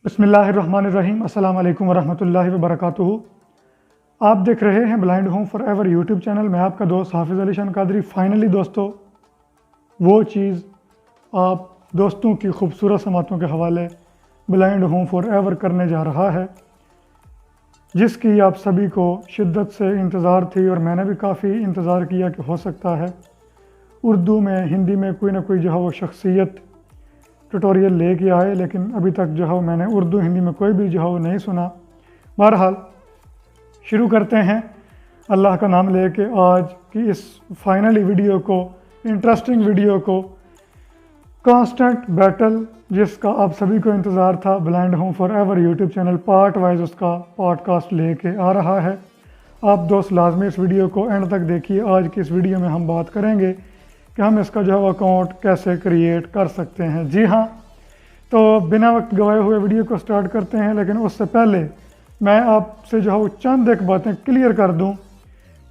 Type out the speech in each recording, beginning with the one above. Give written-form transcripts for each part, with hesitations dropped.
बिस्मिल्लाहिर्रहमानिर्रहीम अस्सलाम वालेकुम वरहमतुल्लाहि वबरकातुहू। आप देख रहे हैं blind home for ever YouTube channel. मैं आपका दोस्त हाफिज़ अली शान कादरी। फाइनली दोस्तों, वो चीज़ आप दोस्तों की खूबसूरत समातों के हवाले ब्लाइंड होम फॉर एवर करने जा रहा है, जिसकी आप सभी को शिद्दत से इंतज़ार थी और मैंने भी काफ़ी इंतज़ार किया कि हो सकता है उर्दू में हिंदी में कोई ना कोई जो है वो शख्सियत ट्यूटोरियल लेके आए, लेकिन अभी तक जो है मैंने उर्दू हिंदी में कोई भी जो है वो नहीं सुना। बहरहाल शुरू करते हैं अल्लाह का नाम लेके आज की इस फाइनली वीडियो को, इंटरेस्टिंग वीडियो को। कांस्टेंट बैटल जिसका आप सभी को इंतज़ार था, blind home for ever YouTube channel part wise उसका पॉडकास्ट लेके आ रहा है। आप दोस्त लाजमी इस वीडियो को एंड तक देखिए। आज की इस वीडियो में हम बात करेंगे कि हम इसका जो है अकाउंट कैसे क्रिएट कर सकते हैं। जी हाँ, तो बिना वक्त गवाए हुए वीडियो को स्टार्ट करते हैं, लेकिन उससे पहले मैं आपसे जो है वो चंद एक बातें क्लियर कर दूं।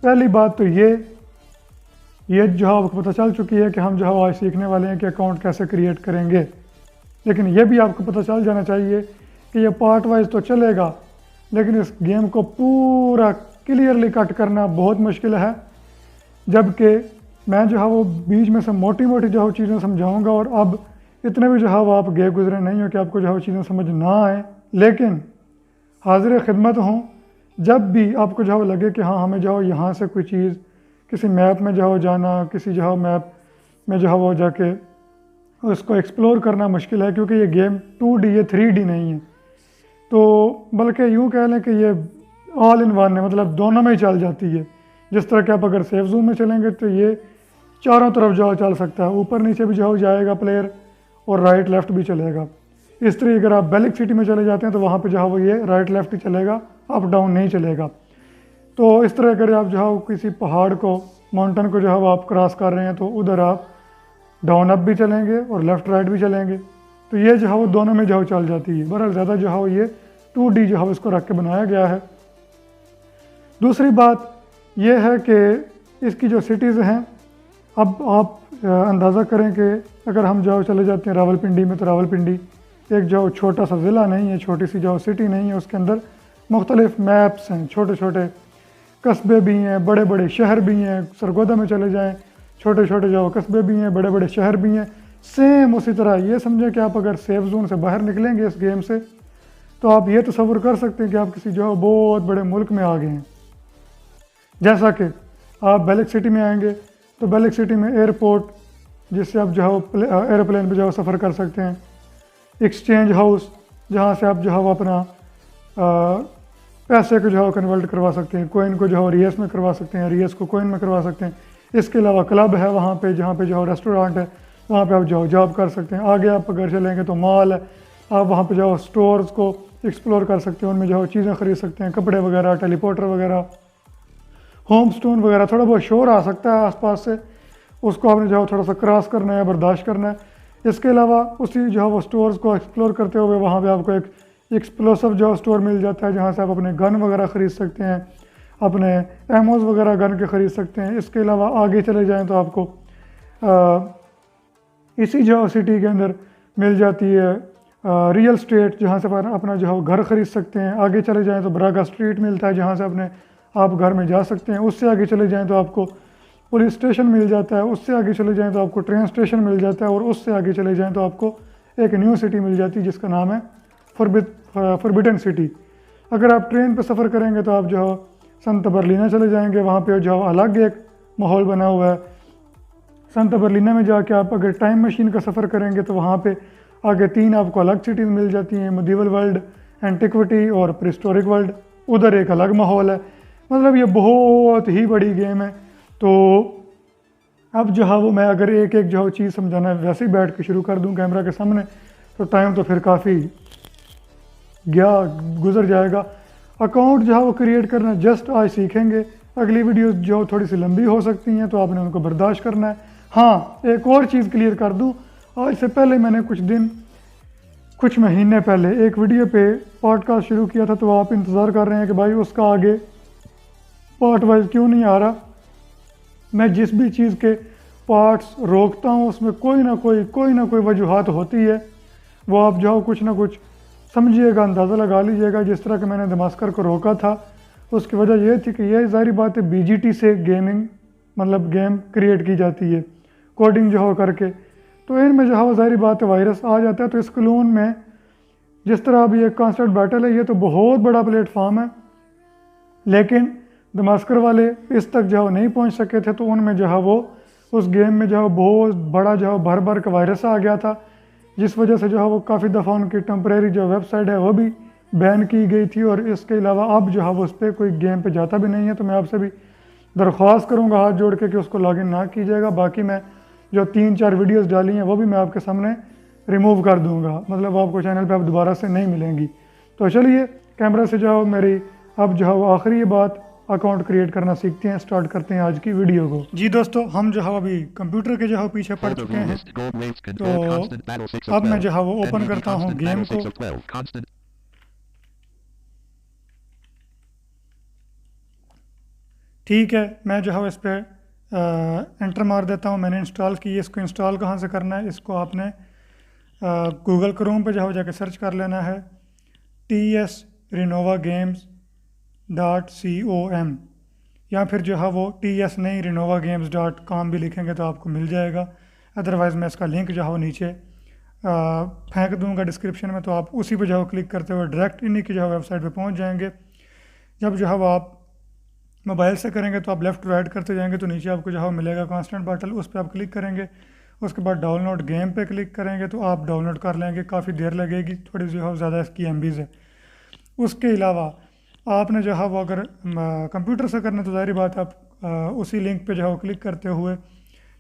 पहली बात तो ये जो है आपको पता चल चुकी है कि हम जो है आज सीखने वाले हैं कि अकाउंट कैसे क्रिएट करेंगे, लेकिन ये भी आपको पता चल जाना चाहिए कि ये पार्ट वाइज तो चलेगा, लेकिन इस गेम को पूरा क्लियरली कट करना बहुत मुश्किल है। जबकि मैं जो है वो बीच में से मोटी मोटी जो है चीज़ें समझाऊंगा, और अब इतने भी जो है वो आप गए गुजरे नहीं हो कि आपको जो है चीज़ें समझ ना आए, लेकिन हाजिर खिदमत हूँ जब भी आपको जो है लगे कि हाँ हमें जो है यहाँ से कोई चीज़ किसी मैप में जो है जाना, किसी जो है मैप में जो है वो जाके उसको एक्सप्लोर करना मुश्किल है, क्योंकि ये गेम 2D है, 3D नहीं है। तो बल्कि यूँ कह लें कि ये ऑल इन वन है, मतलब दोनों में ही चल जाती है। जिस तरह के आप अगर सेफ जोन में चलेंगे तो ये चारों तरफ जो चल सकता है, ऊपर नीचे भी जो जाएगा प्लेयर और राइट लेफ़्ट भी चलेगा। इस तरीके अगर आप बेलिक सिटी में चले जाते हैं तो वहाँ पे जो है वो ये राइट लेफ़्ट ही चलेगा, अप डाउन नहीं चलेगा। तो इस तरह अगर आप जो है किसी पहाड़ को, माउंटेन को जो है वो आप क्रॉस कर रहे हैं तो उधर आप डाउन अप भी चलेंगे और लेफ़्ट राइट भी चलेंगे। तो ये जो है वो दोनों में जो चल जाती है। बहरहाल ज़्यादा जो है वो ये 2D जो है इसको रख के बनाया गया है। दूसरी बात ये है कि इसकी जो सिटीज़ हैं, अब आप अंदाज़ा करें कि अगर हम जो चले जाते हैं रावलपिंडी में, तो रावलपिंडी एक जो छोटा सा ज़िला नहीं है, छोटी सी जो सिटी नहीं है, उसके अंदर मुख्तलिफ मैप्स हैं, छोटे छोटे कस्बे भी हैं, बड़े बड़े शहर भी हैं। सरगोदा में चले जाएं, छोटे छोटे जो कस्बे भी हैं, बड़े बड़े शहर भी हैं। सेम उसी तरह ये समझें कि आप अगर सेफ जोन से बाहर निकलेंगे इस गेम से, तो आप ये तसव्वुर कर सकते हैं कि आप किसी जो बहुत बड़े मुल्क में आ गए हैं। जैसा कि आप बेलिक सिटी में आएंगे तो बेलिक सिटी में एयरपोर्ट, जिससे आप जो है एरोप्लेन पर जो है सफ़र कर सकते हैं। एक्सचेंज हाउस, जहाँ से आप जो है अपना पैसे को जो है कन्वर्ट करवा सकते हैं, कोइन को जो है रियस में करवा सकते हैं, रियस को कोइन में करवा सकते हैं। इसके अलावा क्लब है वहाँ पे, जहाँ पे जो है रेस्टोरेंट है, वहाँ पे आप जो जॉब कर सकते हैं। आगे आप अगर चलेंगे तो मॉल है, आप वहाँ पे जो स्टोर्स को एक्सप्लोर कर सकते हैं, उनमें जो चीज़ें ख़रीद सकते हैं, कपड़े वगैरह, टेलीपोर्टर वगैरह, होम स्टोन वगैरह। थोड़ा बहुत शोर आ सकता है आसपास से, उसको आपने जो है थोड़ा सा क्रॉस करना है, बर्दाश्त करना है। इसके अलावा उसी जो है वो स्टोर्स को एक्सप्लोर करते हुए वहाँ पे आपको एक एक्सप्लोसिव जो स्टोर मिल जाता है, जहाँ से आप अपने गन वगैरह ख़रीद सकते हैं, अपने एमोज वगैरह गन के ख़रीद सकते हैं। इसके अलावा आगे चले जाएँ तो आपको इसी जो सिटी के अंदर मिल जाती है रियल स्टेट, जहाँ से अपना जो है घर ख़रीद सकते हैं। आगे चले जाएँ तो ब्रागा स्ट्रीट मिलता है, जहाँ से अपने आप घर में जा सकते हैं। उससे आगे चले जाएँ तो आपको पुलिस स्टेशन मिल जाता है, उससे आगे चले जाएँ तो आपको ट्रेन स्टेशन मिल जाता है, और उससे आगे चले जाएँ तो आपको एक न्यू सिटी मिल जाती है जिसका नाम है फॉरबिडन सिटी। अगर आप ट्रेन पर सफ़र करेंगे तो आप जो है संत बर्लिना चले जाएंगे, वहाँ पे जो अलग एक माहौल बना हुआ है। संत बर्लिना में जाके आप अगर टाइम मशीन का सफ़र करेंगे तो वहाँ पे आगे 3 आपको अलग सिटीज़ मिल जाती हैं, मिडिवल वर्ल्ड, एंटिक्विटी और प्रीहिस्टोरिक वर्ल्ड। उधर एक अलग माहौल है। मतलब ये बहुत ही बड़ी गेम है। तो अब जो है वो मैं अगर एक एक जो चीज़ समझाना है वैसे ही बैठ के शुरू कर दूं कैमरा के सामने, तो टाइम तो फिर काफ़ी गुजर जाएगा। अकाउंट जो है वो क्रिएट करना जस्ट आज सीखेंगे। अगली वीडियो जो थोड़ी सी लंबी हो सकती हैं, तो आपने उनको बर्दाश्त करना है। हाँ, एक और चीज़ क्लियर कर दूं, आज से पहले मैंने कुछ महीने पहले एक वीडियो पे पॉडकास्ट शुरू किया था, तो आप इंतज़ार कर रहे हैं कि भाई उसका आगे पार्ट वाइज क्यों नहीं आ रहा। मैं जिस भी चीज़ के पार्ट्स रोकता हूँ उसमें कोई ना कोई वजूहात होती है। वो आप जो कुछ ना कुछ समझिएगा, अंदाज़ा लगा लीजिएगा। जिस तरह कि मैंने दमास्कर को रोका था उसकी वजह यह थी कि यह ज़ाहिर बात है BGT से गेमिंग मतलब गेम क्रिएट की जाती है कोडिंग जो हो करके, तो इनमें जो है वो ज़ाहिर बात है वायरस आ जाता है। तो इस क्लोन में जिस तरह अभी एक कॉन्स्टेंट बैटल है, ये तो बहुत बड़ा प्लेटफॉर्म है, लेकिन दमास्कर वाले इस तक जो है नहीं पहुंच सके थे, तो उनमें जो है वो उस गेम में जो है बहुत बड़ा जो है भर भर का वायरस आ गया था, जिस वजह से जो है वो काफ़ी दफ़ा उनकी टेम्परेरी जो वेबसाइट है वो भी बैन की गई थी। और इसके अलावा अब जो है वो उस पर कोई गेम पे जाता भी नहीं है। तो मैं आपसे भी दरख्वास्त करूँगा हाथ जोड़ के कि उसको लॉगिन ना कीजिएगा। बाकी मैं जो 3-4 वीडियोज़ डाली हैं वो भी मैं आपके सामने रिमूव कर दूँगा, मतलब आपको चैनल पर अब दोबारा से नहीं मिलेंगी। तो चलिए कैमरा से जो है मेरी अब जो है वो आखिरी बात अकाउंट क्रिएट करना सीखते हैं, स्टार्ट करते हैं आज की वीडियो को। जी दोस्तों, हम जो है अभी कंप्यूटर के जो है पीछे पड़ चुके हैं, तो अब मैं जो है वो ओपन करता हूँ गेम को। ठीक है, मैं जो है इस पर एंटर मार देता हूँ। मैंने इंस्टॉल की है। इसको इंस्टॉल कहाँ से करना है, इसको आपने गूगल क्रोम पे जाओ, जाके सर्च कर लेना है TS RenovaGames.com, या फिर जो है वो TS नहीं RenovaGames.com भी लिखेंगे तो आपको मिल जाएगा। अदरवाइज़ मैं इसका लिंक जो है वो नीचे फेंक दूंगा डिस्क्रिप्शन में, तो आप उसी पे जो है क्लिक करते हुए डायरेक्ट इन्हीं की जो है वेबसाइट पे पहुंच जाएंगे। जब जो है वो आप मोबाइल से करेंगे तो आप लेफ़्ट राइट करते जाएंगे तो नीचे आपको जो है मिलेगा कॉन्स्टेंट बैटल, उस पर आप क्लिक करेंगे। उसके बाद डाउनलोड गेम पे क्लिक करेंगे तो आप डाउनलोड कर लेंगे। काफ़ी देर लगेगी, थोड़ी जो है ज़्यादा इसकी MBs है। उसके अलावा आपने जो है वो अगर कंप्यूटर से करना तो ज़ाहिर बात है आप उसी लिंक पे जो है वो क्लिक करते हुए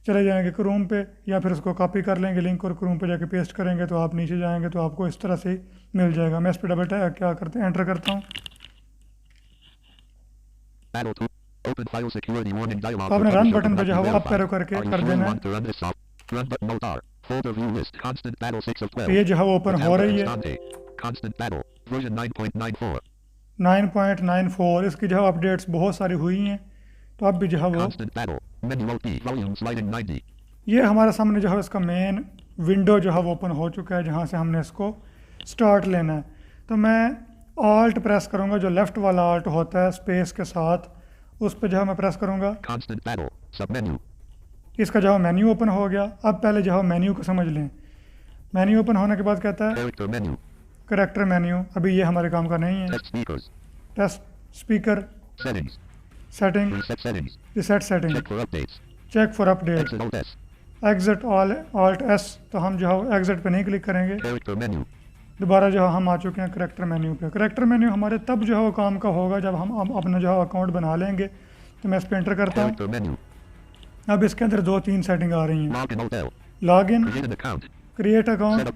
चले जाएंगे क्रोम पे, या फिर उसको कॉपी कर लेंगे लिंक और क्रोम पे जाके पेस्ट करेंगे तो आप नीचे जाएंगे तो आपको इस तरह से ही मिल जाएगा। मैं इस पर डबल क्या करते हैं एंटर करता हूँ। आपने रन बटन पे जो है अप एरो करके कर देना है, तो ये जो है वो ओपन हो रही है 9.94। इसकी जो है अपडेट्स बहुत सारी हुई हैं, तो अब भी जो है वो ये हमारे सामने जो है इसका मेन विंडो जो है वो ओपन हो चुका है, जहाँ से हमने इसको स्टार्ट लेना है। तो मैं ऑल्ट प्रेस करूँगा, जो लेफ्ट वाला ऑल्ट होता है स्पेस के साथ, उस पर जो है मैं प्रेस करूँगा। इसका जो है मेन्यू ओपन हो गया। अब पहले जो है मेन्यू को समझ लें। मेन्यू ओपन होने के बाद कहता है कैरेक्टर मेन्यू, अभी ये हमारे काम का नहीं है। Test speaker, setting, reset setting, check for update, exit alt S, तो हम जो है एग्जिट पे नहीं क्लिक करेंगे। दोबारा जो है हम आ चुके हैं करेक्टर मेन्यू पे। करेक्टर मेन्यू हमारे तब जो है वो काम का होगा जब हम अपना जो है अकाउंट बना लेंगे। तो मैं इस पर एंटर करता हूँ। अब इसके अंदर 2-3 सेटिंग आ रही हैं। Login, create account,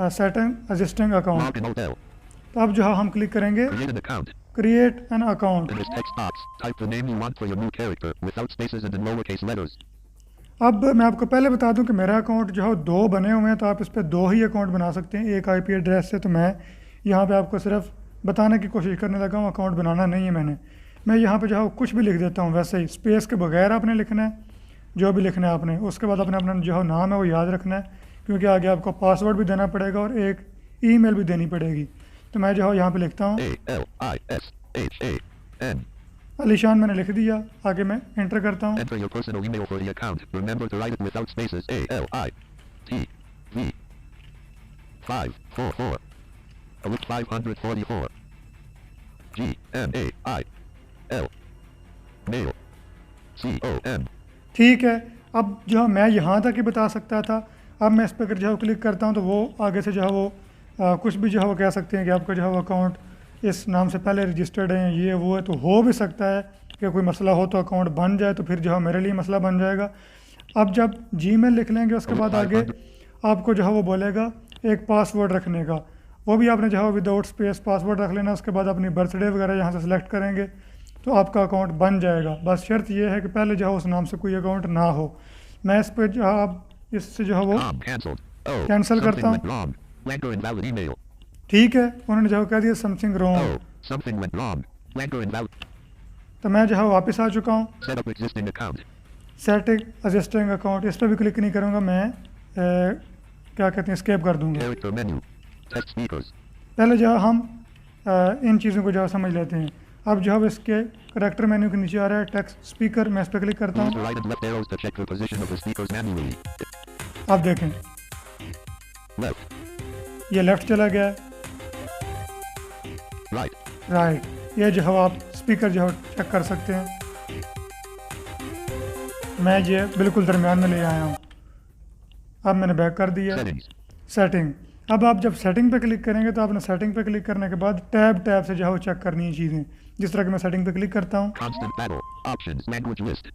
setting existing account. तो अब जो है हम क्लिक करेंगे क्रिएट एन अकाउंट। अब मैं आपको पहले बता दूं कि मेरा अकाउंट जो है 2 बने हुए हैं, तो आप इस पर 2 ही अकाउंट बना सकते हैं एक IP एड्रेस से। तो मैं यहाँ पे आपको सिर्फ बताने की कोशिश करने लगा हूँ, अकाउंट बनाना नहीं है मैंने। मैं यहाँ पे जो है कुछ भी लिख देता हूँ, वैसे ही स्पेस के बगैर आपने लिखना है जो भी लिखना है आपने। उसके बाद अपने अपना जो है नाम है वो याद रखना है, क्योंकि आगे आपको पासवर्ड भी देना पड़ेगा और एक ईमेल भी देनी पड़ेगी। तो मैं जो है यहाँ पे लिखता हूँ अलीशान, मैंने लिख दिया। आगे मैं एंटर करता हूँ। ठीक है, अब जो है मैं यहाँ तक ही बता सकता था। अब मैं इस पर जो है क्लिक करता हूँ तो वो आगे से जो है वो कुछ भी जो है वो कह सकते हैं कि आपका जो है वो अकाउंट इस नाम से पहले रजिस्टर्ड है, ये वो है। तो हो भी सकता है कि कोई मसला हो तो अकाउंट बन जाए, तो फिर जो है मेरे लिए मसला बन जाएगा। अब जब Gmail लिख लेंगे उसके बाद आगे आपको जो है वो बोलेगा एक पासवर्ड रखने का, वो भी आपने जो है विदाउट स्पेस पासवर्ड रख लेना। उसके बाद अपनी बर्थडे वगैरह यहाँ से सिलेक्ट करेंगे तो आपका अकाउंट बन जाएगा। बस शर्त ये है कि पहले जो है उस नाम से कोई अकाउंट ना हो। मैं इस पर जो है अब इससे जो है वो कैंसिल करता हूँ। ठीक है, उन्होंने जो कह दिया समथिंग रॉन्ग, तो मैं जो है वापस आ चुका हूँ। सेटिंग एग्जिस्टिंग अकाउंट, इस पर भी क्लिक नहीं करूँगा मैं, क्या कहते हैं, स्केप कर दूँगा। Test speakers. पहले जो है हम इन चीज़ों को जो है समझ लेते हैं। अब जो है इसके करेक्टर मेन्यू के नीचे आ रहा है टेक्स्ट स्पीकर, मैं इस पर क्लिक करता Use the हूँ। right and left arrows to check the position of the speakers manually. आप देखें Left. ये लेफ्ट चला गया है, Right. राइट। ये जो है आप स्पीकर जो है चेक कर सकते हैं। मैं ये बिल्कुल दरमियान में ले आया हूँ। अब मैंने बैक कर दिया। Settings. सेटिंग। अब आप जब सेटिंग पे क्लिक करेंगे तो आपने सेटिंग पे क्लिक करने के बाद टैब से जो है वो चेक करनी है चीज़ें। जिस तरह कि मैं सेटिंग पे क्लिक करता हूँ, Constant battle. Options. Language list.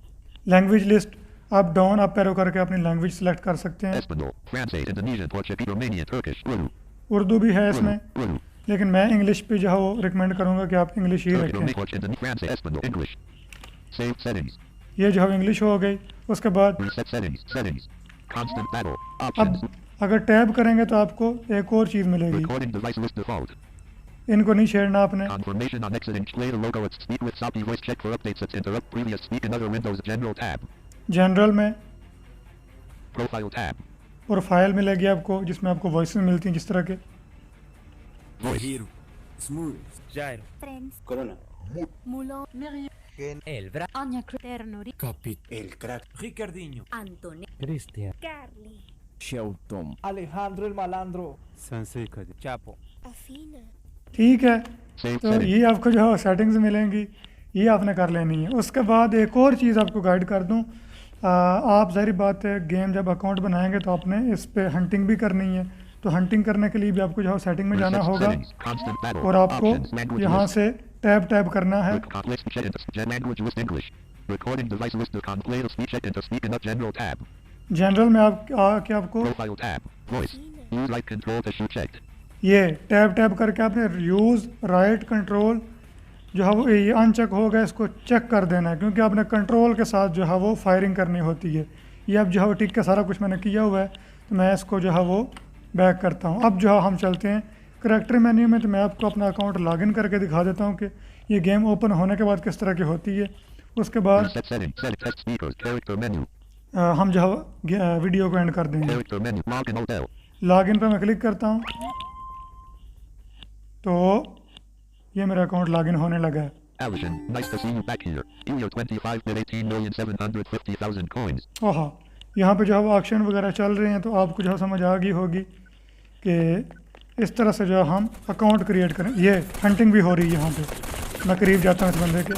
Language list, आप डाउन अप एरो करके अपनी लैंग्वेज सेलेक्ट कर सकते हैं। Espanol. Francais. Indonesian. Portuguese. Romanian. Turkish. Urdu. Urdu भी है इसमें, Urdu. लेकिन मैं इंग्लिश पे जो है वो रिकमेंड करूँगा कि आप इंग्लिश ही Turkish. रखें। Romanian. Indonesian. Francais. Espanol. English. Save settings. ये जो है इंग्लिश हो गई। उसके बाद Reset settings. Settings. Constant battle. अब Options. अगर टैब करेंगे तो आपको एक और चीज़ मिलेगी। Recording device list default. इनको नहीं छेड़ना आपने। Confirmation on exiting play the logo at speak with Sapi voice check for updates at interrupt previous speak in other windows general tab. General में Profile tab. प्रोफाइल मिलेगी आपको, जिसमें आपको voice मिलती हैं जिस तरह के। Voice. Hero, Smooth, Gyro, Friends, Corona, Mulo, Miriam, Elvra, Anya, Ternori, Capit, El Crack, Ricardinho, Antone, Cristian, Carly, Shelton, Alejandro el Malandro. Sanseca, Chapo, Afina, ठीक है, Save तो settings. ये आपको जो है सेटिंग्स मिलेंगी, ये आपने कर लेनी है। उसके बाद एक और चीज़ आपको गाइड कर दूं, आप ज़ाहिर बात है गेम जब अकाउंट बनाएंगे तो आपने इस पे हंटिंग भी करनी है। तो हंटिंग करने के लिए भी आपको जो है सेटिंग में जाना Reset होगा settings. Constant battle. और आपको Options. Language यहाँ list. से टैब करना है। List check into language list English. Recording device list to play the speech check into speak in up general tab. General में आप आके आपको Profile tab. Voice. Use right control to shoot checked. ये tab करके आपने use right control जो है वो ये अनचेक होगा, इसको चेक कर देना है, क्योंकि आपने कंट्रोल के साथ जो है वो फायरिंग करनी होती है। ये अब जो है वो ठीक है, सारा कुछ मैंने किया हुआ है, तो मैं इसको जो है वो बैक करता हूँ। अब जो है हम चलते हैं करैक्टर मेन्यू में, तो मैं आपको अपना अकाउंट लॉगिन करके दिखा देता हूँ कि ये गेम ओपन होने के बाद किस तरह की होती है। उसके बाद Reset settings. Set test speakers. Character menu. हम जो है वीडियो को एंड कर देंगे। Character menu. Login hotel. Login पर मैं क्लिक करता हूँ तो ये मेरा अकाउंट लॉगिन होने लगा है। Allison, nice to see you back here. You 25 with 18,750,000 coins. ओह, यहाँ पे जो है वो ऑक्शन वगैरह चल रहे हैं, तो आपको जो है समझ आ गई होगी कि इस तरह से जो है हम अकाउंट क्रिएट करें। ये हंटिंग भी हो रही है यहाँ पे। मैं करीब जाता हूँ इस बंदे के।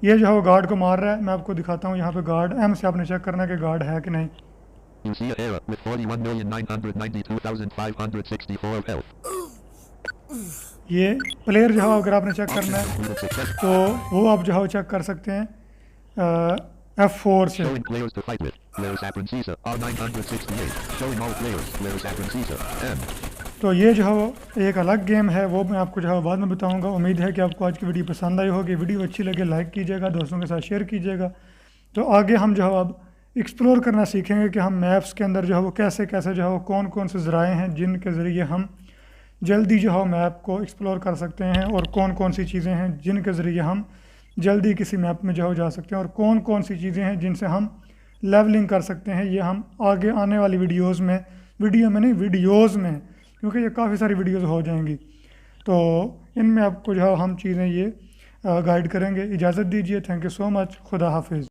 ये जो है वो गार्ड को मार रहा है। मैं आपको दिखाता हूँ यहाँ पे गार्ड, एम से आपने चेक करना है कि गार्ड है कि नहीं। You see a era with 41,992,564 of health. ये प्लेयर जो है अगर आपने चेक करना है Options. Success. तो वो आप जो है वो चेक कर सकते हैं F4 से। Showing players to fight with. Players Aprancisa. R968. Showing all players. Players Aprancisa. M. तो ये जो है वो एक अलग गेम है, वो मैं आपको जो है बाद में बताऊंगा। उम्मीद है कि आपको आज की वीडियो पसंद आई होगी। वीडियो अच्छी लगे लाइक कीजिएगा, दोस्तों के साथ शेयर कीजिएगा। तो आगे हम जो है अब एक्सप्लोर करना सीखेंगे कि हम मैप्स के अंदर जो है वो कैसे कैसे जो है वो कौन कौन से ज़राए हैं जिनके ज़रिए हम जल्दी जो है मैप को एक्सप्लोर कर सकते हैं, और कौन कौन सी चीज़ें हैं जिनके ज़रिए हम जल्दी किसी मैप में जो है जा सकते हैं, और कौन कौन सी चीज़ें हैं जिनसे हम लेवलिंग कर सकते हैं। ये हम आगे आने वाली वीडियोज़ में क्योंकि ये काफ़ी सारी वीडियोज़ हो जाएंगी, तो इनमें आपको जो है हम चीज़ें ये गाइड करेंगे। इजाज़त दीजिए। Thank you so much. खुदा हाफिज़।